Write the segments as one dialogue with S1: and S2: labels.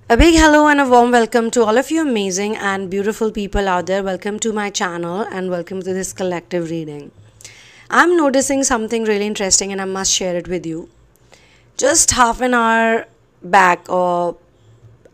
S1: A big hello and a warm welcome to all of you amazing and beautiful people out there. Welcome to my channel and welcome to this collective reading. I'm noticing something really interesting and I must share it with you. Just half an hour back or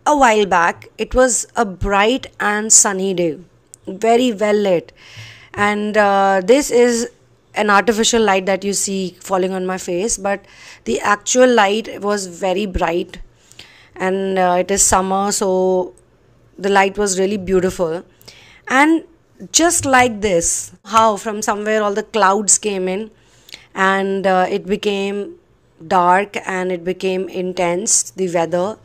S1: a while back, it was a bright and sunny day, very well lit. And this is an artificial light that you see falling on my face, but the actual light was very bright. And it is summer, so the light was really beautiful. And just like this, how from somewhere all the clouds came in and it became dark and it became intense, the weather,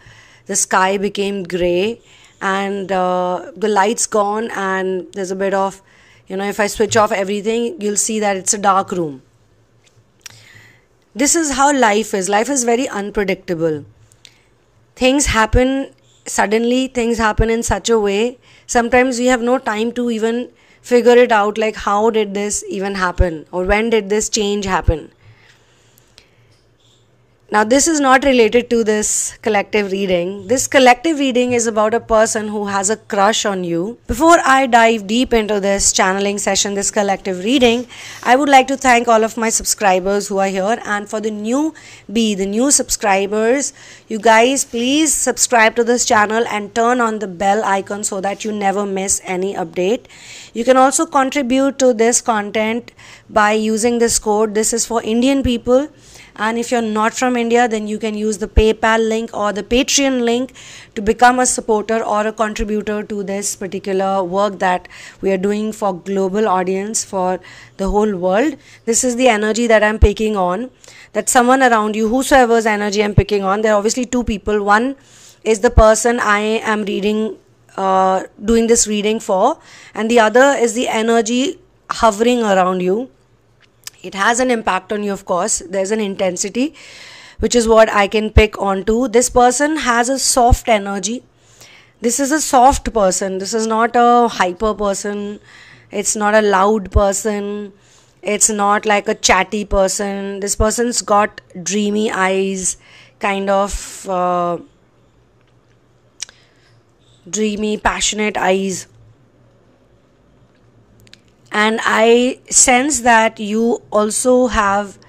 S1: the sky became gray and the light's gone and there's a bit of, if I switch off everything, you'll see that it's a dark room. This is how life is. Life is very unpredictable. Things happen suddenly, things happen in such a way. Sometimes we have no time to even figure it out, like how did this even happen or when did this change happen. Now this is not related to this collective reading. This collective reading is about a person who has a crush on you. Before I dive deep into this channeling session, this collective reading, I would like to thank all of my subscribers who are here, and for the new subscribers, you guys please subscribe to this channel and turn on the bell icon so that you never miss any update. You can also contribute to this content by using this code. This is for Indian people. And if you're not from India, then you can use the PayPal link or the Patreon link to become a supporter or a contributor to this particular work that we are doing for global audience, for the whole world. This is the energy that I'm picking on, that someone around you, whosoever's energy I'm picking on, there are obviously two people. One is the person I am reading, doing this reading for, and the other is the energy hovering around you. It has an impact on you, of course. There's an intensity, which is what I can pick onto. This person has a soft energy. This is a soft person. This is not a hyper person. It's not a loud person. It's not like a chatty person. This person's got dreamy eyes, kind of dreamy, passionate eyes. And I sense that you also have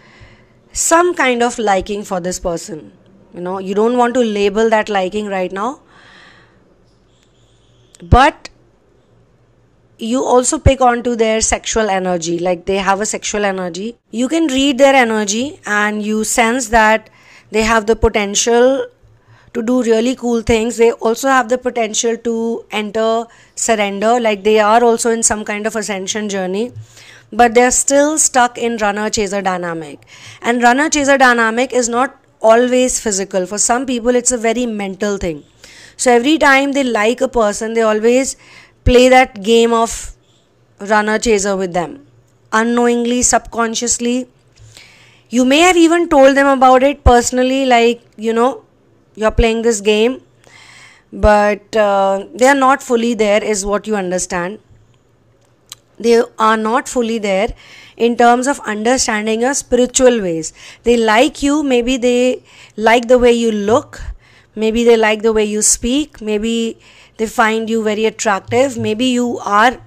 S1: some kind of liking for this person. You don't want to label that liking right now. But you also pick onto their sexual energy, like they have a sexual energy. You can read their energy and you sense that they have the potential to do really cool things. They also have the potential to enter surrender, like they are also in some kind of ascension journey, but they're still stuck in runner-chaser dynamic. And runner-chaser dynamic is not always physical. For some people, it's a very mental thing. So every time they like a person, they always play that game of runner-chaser with them. Unknowingly, subconsciously. You may have even told them about it personally, like, you're playing this game, but they are not fully there is what you understand. They are not fully there in terms of understanding your spiritual ways. They like you, maybe they like the way you look, maybe they like the way you speak, maybe they find you very attractive, maybe you are,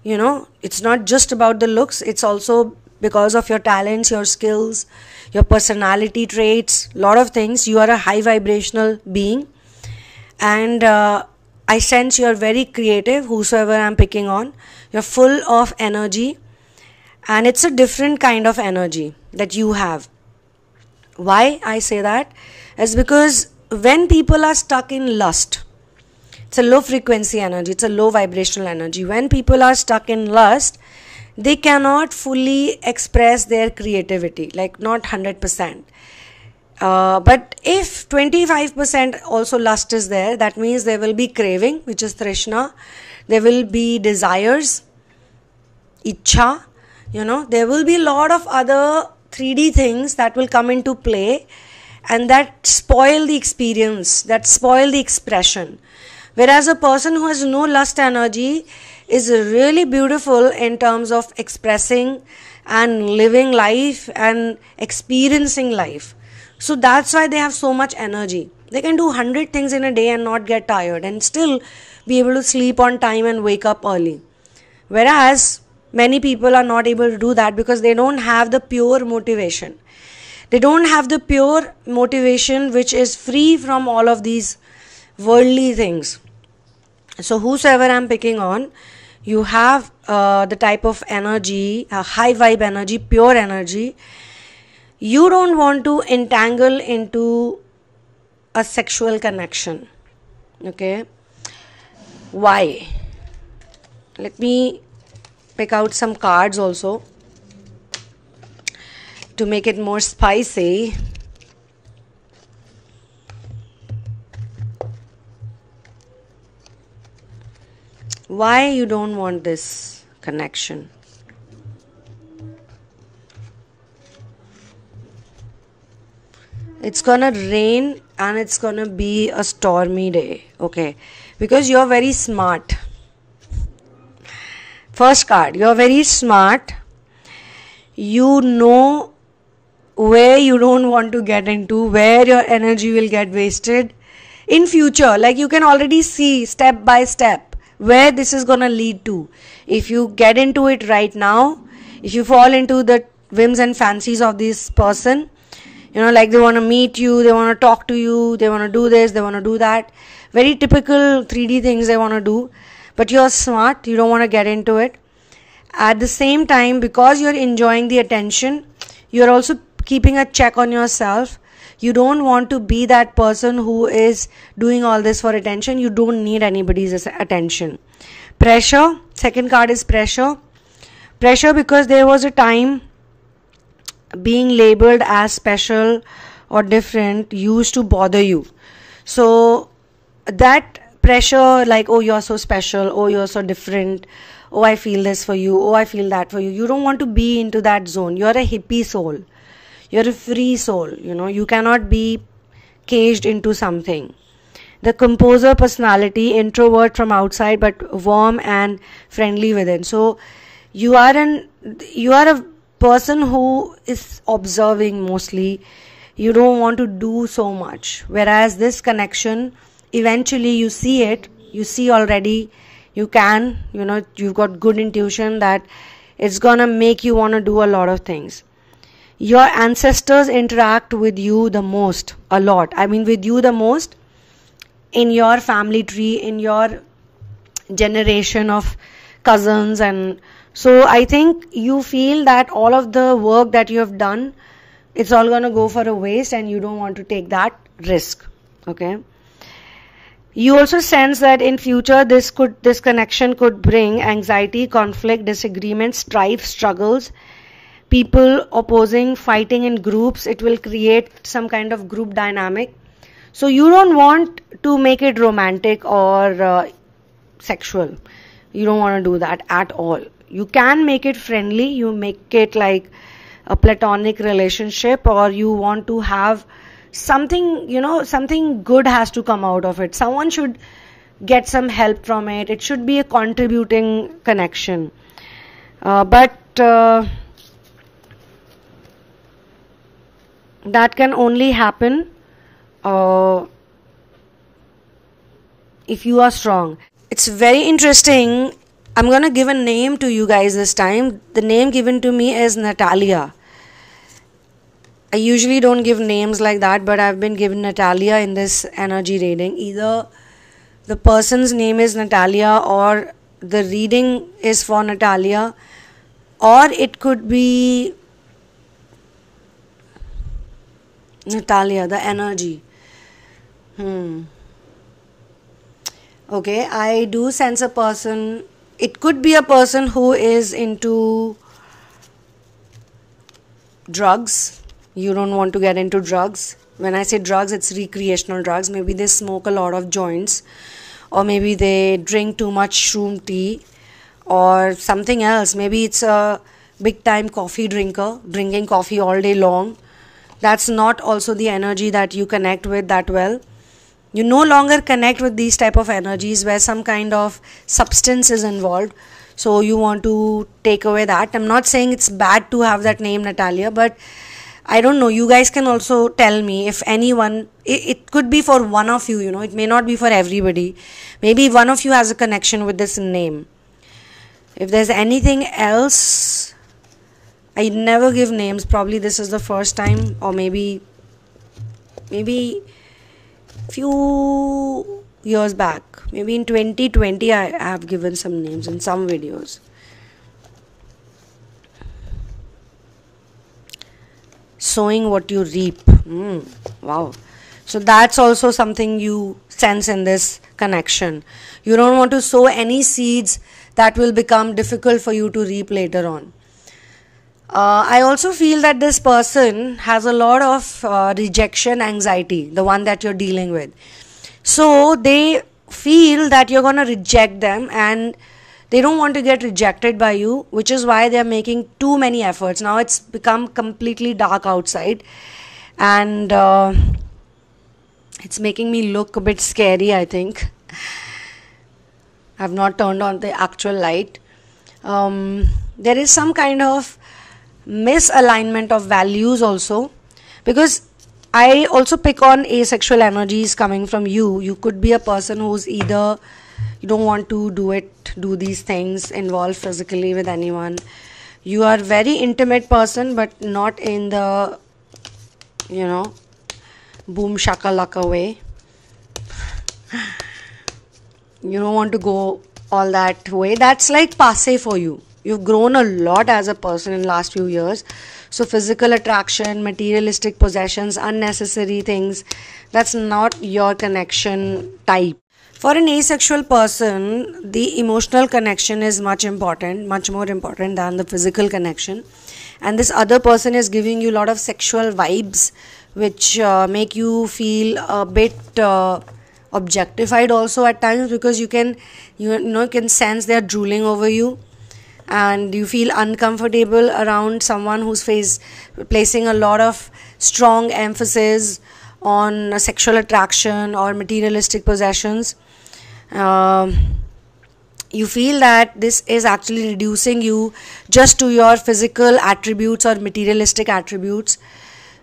S1: it's not just about the looks, it's also because of your talents, your skills, your personality traits, lot of things. You are a high vibrational being, and I sense you are very creative, whosoever I'm picking on. You're full of energy, and it's a different kind of energy that you have. Why I say that is because when people are stuck in lust, it's a low frequency energy, it's a low vibrational energy. When people are stuck in lust, they cannot fully express their creativity, like not 100%. But if 25% also lust is there, that means there will be craving, which is Trishna. There will be desires, Ichha. There will be a lot of other 3D things that will come into play and that spoil the experience, that spoil the expression. Whereas a person who has no lust energy is really beautiful in terms of expressing and living life and experiencing life. So that's why they have so much energy. They can do 100 things in a day and not get tired and still be able to sleep on time and wake up early. Whereas many people are not able to do that because they don't have the pure motivation. They don't have the pure motivation which is free from all of these worldly things. So whosoever I'm picking on, you have the type of energy, a high vibe energy, pure energy. You don't want to entangle into a sexual connection. Okay? Why? Let me pick out some cards also to make it more spicy. Why you don't want this connection? It's gonna rain and it's gonna be a stormy day. Okay, because you're very smart. First card, you're very smart. You know where you don't want to get into, where your energy will get wasted in future. Like you can already see step by step where this is gonna lead to. If you get into it right now, if you fall into the whims and fancies of this person, you know, like they want to meet you, they want to talk to you, they want to do this, they want to do that. Very typical 3D things they want to do. But you're smart, you don't want to get into it. At the same time, because you're enjoying the attention, you're also keeping a check on yourself. You don't want to be that person who is doing all this for attention. You don't need anybody's attention. Pressure, second card is pressure. Pressure because there was a time being labeled as special or different used to bother you. So that pressure, like, oh, you're so special, oh, you're so different, oh, I feel this for you, oh, I feel that for you. You don't want to be into that zone. You're a hippie soul. You're a free soul. You know, you cannot be caged into something. The composer personality, introvert from outside but warm and friendly within. So you are a person who is observing mostly. You don't want to do so much. Whereas this connection, eventually you see it, you see already, you can, you know, you've got good intuition that it's gonna make you want to do a lot of things. Your ancestors interact with you the most, a lot. I mean with you the most in your family tree, in your generation of cousins, and so I think you feel that all of the work that you have done, it's all going to go for a waste and you don't want to take that risk. Okay. You also sense that in future this connection could bring anxiety, conflict, disagreements, strife, struggles, people opposing, fighting in groups. It will create some kind of group dynamic. So you don't want to make it romantic or sexual. You don't want to do that at all. You can make it friendly, you make it like a platonic relationship, or you want to have something, you know, something good has to come out of it. Someone should get some help from it. It should be a contributing connection. But that can only happen if you are strong. It's very interesting. I'm going to give a name to you guys this time. The name given to me is Natalia. I usually don't give names like that, but I've been given Natalia in this energy reading. Either the person's name is Natalia or the reading is for Natalia, or it could be Natalia, the energy. Okay, I do sense a person. It could be a person who is into drugs. You don't want to get into drugs. When I say drugs, it's recreational drugs. Maybe they smoke a lot of joints, or maybe they drink too much shroom tea, or something else. Maybe it's a big time coffee drinker, drinking coffee all day long. That's not also the energy that you connect with that well. You no longer connect with these type of energies where some kind of substance is involved. So you want to take away that. I'm not saying it's bad to have that name Natalia, but I don't know, you guys can also tell me if anyone, it could be for one of you, it may not be for everybody. Maybe one of you has a connection with this name. If there's anything else, I never give names, probably this is the first time, or maybe few years back, maybe in 2020 I have given some names in some videos. Sowing what you reap. Wow. So that's also something you sense in this connection. You don't want to sow any seeds that will become difficult for you to reap later on. I also feel that this person has a lot of rejection anxiety, the one that you're dealing with. So they feel that you're going to reject them, and they don't want to get rejected by you, which is why they're making too many efforts. Now it's become completely dark outside, and it's making me look a bit scary, I think. I've not turned on the actual light. There is some kind of misalignment of values also, because I also pick on asexual energies coming from you. You could be a person who's either you don't want to do these things, involve physically with anyone. You are very intimate person, but not in the boom shakalaka way. You don't want to go all that way. That's like passe for you. You've grown a lot as a person in the last few years. So physical attraction, materialistic possessions, unnecessary things, that's not your connection type. For an asexual person, the emotional connection is much more important than the physical connection. And this other person is giving you a lot of sexual vibes, which make you feel a bit objectified also at times, because you can sense they're drooling over you, and you feel uncomfortable around someone who's placing a lot of strong emphasis on sexual attraction or materialistic possessions. You feel that this is actually reducing you just to your physical attributes or materialistic attributes,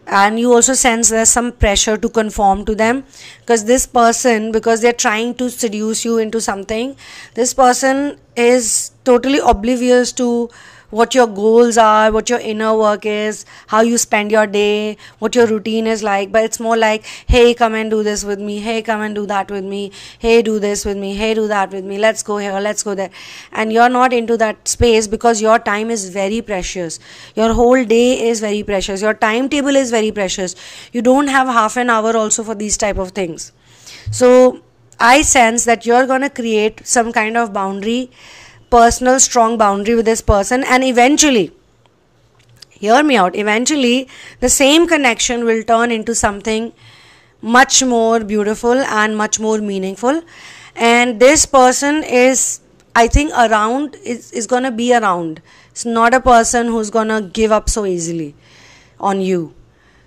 S1: and you also sense there's some pressure to conform to them, because they're trying to seduce you into something. This person is totally oblivious to what your goals are, what your inner work is, how you spend your day, what your routine is like. But it's more like, hey, come and do this with me, hey, come and do that with me, hey, do this with me, hey, do that with me, let's go here, let's go there. And you're not into that space, because your time is very precious. Your whole day is very precious. Your timetable is very precious. You don't have half an hour also for these type of things. So I sense that you're going to create some kind of boundary, personal strong boundary with this person, and eventually, hear me out, eventually the same connection will turn into something much more beautiful and much more meaningful. And this person is, I think, is going to be around. It's not a person who's going to give up so easily on you.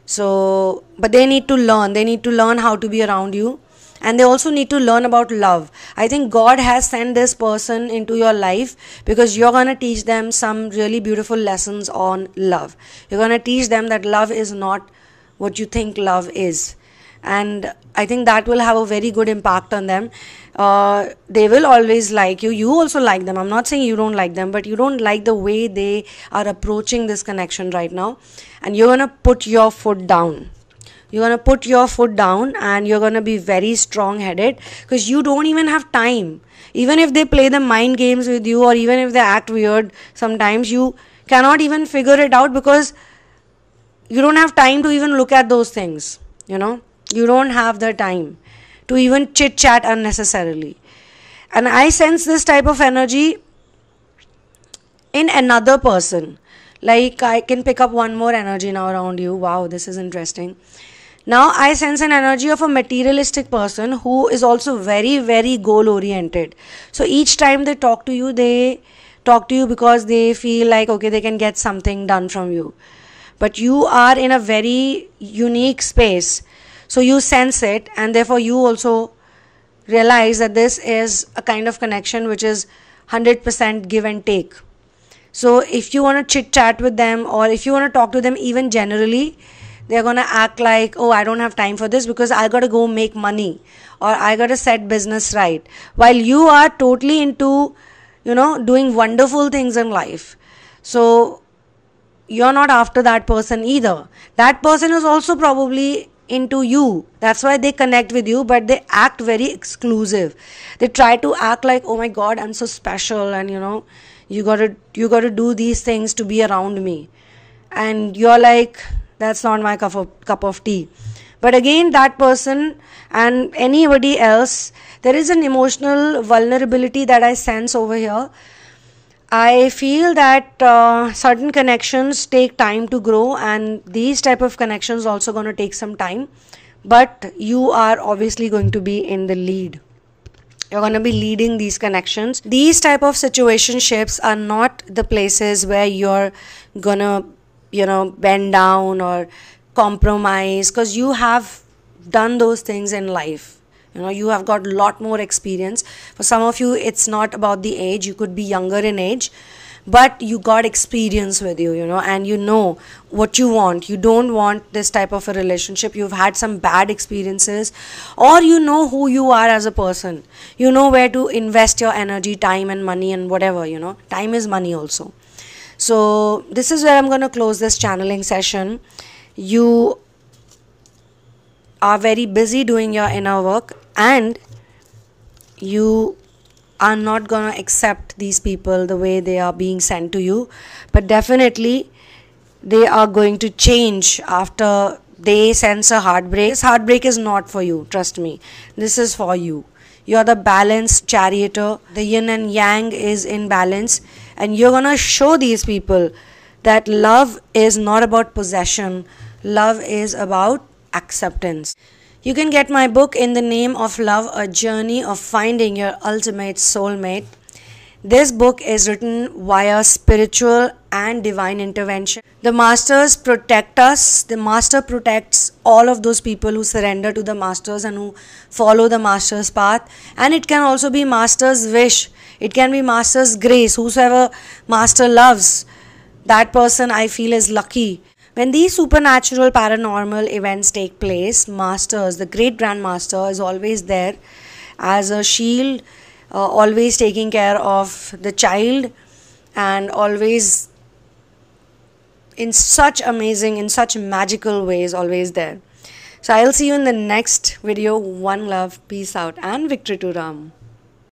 S1: So, but they need to learn how to be around you. And they also need to learn about love. I think God has sent this person into your life because you're going to teach them some really beautiful lessons on love. You're going to teach them that love is not what you think love is. And I think that will have a very good impact on them. They will always like you. You also like them. I'm not saying you don't like them, but you don't like the way they are approaching this connection right now. And you're going to put your foot down. You're going to put your foot down and you're going to be very strong-headed, because you don't even have time. Even if they play the mind games with you, or even if they act weird, sometimes you cannot even figure it out, because you don't have time to even look at those things. You don't have the time to even chit-chat unnecessarily. And I sense this type of energy in another person. Like, I can pick up one more energy now around you. Wow, this is interesting. Now I sense an energy of a materialistic person who is also very, very goal-oriented. So each time they talk to you because they feel like, okay, they can get something done from you. But you are in a very unique space. So you sense it, and therefore you also realize that this is a kind of connection which is 100% give and take. So if you want to chit chat with them, or if you want to talk to them even generally, they're going to act like, oh, I don't have time for this because I got to go make money, or I got to set business right, while you are totally into, doing wonderful things in life. So you're not after that person either. That person is also probably into you. That's why they connect with you, but they act very exclusive. They try to act like, oh my god, I'm so special, and you gotta do these things to be around me. And you're like, that's not my cup of tea. But again, that person and anybody else, there is an emotional vulnerability that I sense over here. I feel that certain connections take time to grow, and these type of connections also going to take some time, but you are obviously going to be in the lead. You're going to be leading these connections. These type of situationships are not the places where you're gonna bend down or compromise, because you have done those things in life. You have got a lot more experience. For some of you, it's not about the age. You could be younger in age, but you got experience with you, and you know what you want. You don't want this type of a relationship. You've had some bad experiences, or you know who you are as a person. You know where to invest your energy, time and money and whatever, Time is money also. So this is where I'm going to close this channeling session. You are very busy doing your inner work, and you are not going to accept these people the way they are being sent to you, but definitely they are going to change after they sense a heartbreak. This heartbreak is not for you, trust me. This is for you. You're the balanced charioteer. The yin and yang is in balance, and you're going to show these people that love is not about possession. Love is about acceptance. You can get my book In the Name of Love, A Journey of Finding Your Ultimate Soulmate. This book is written via spiritual and divine intervention. The masters protect us. The master protects all of those people who surrender to the masters and who follow the master's path. And it can also be master's wish. It can be master's grace. Whosoever master loves, that person I feel is lucky. When these supernatural paranormal events take place, masters, the great grandmaster is always there as a shield, always taking care of the child, and always in such amazing, in such magical ways, always there. So I'll see you in the next video. One love, peace out, and victory to Ram.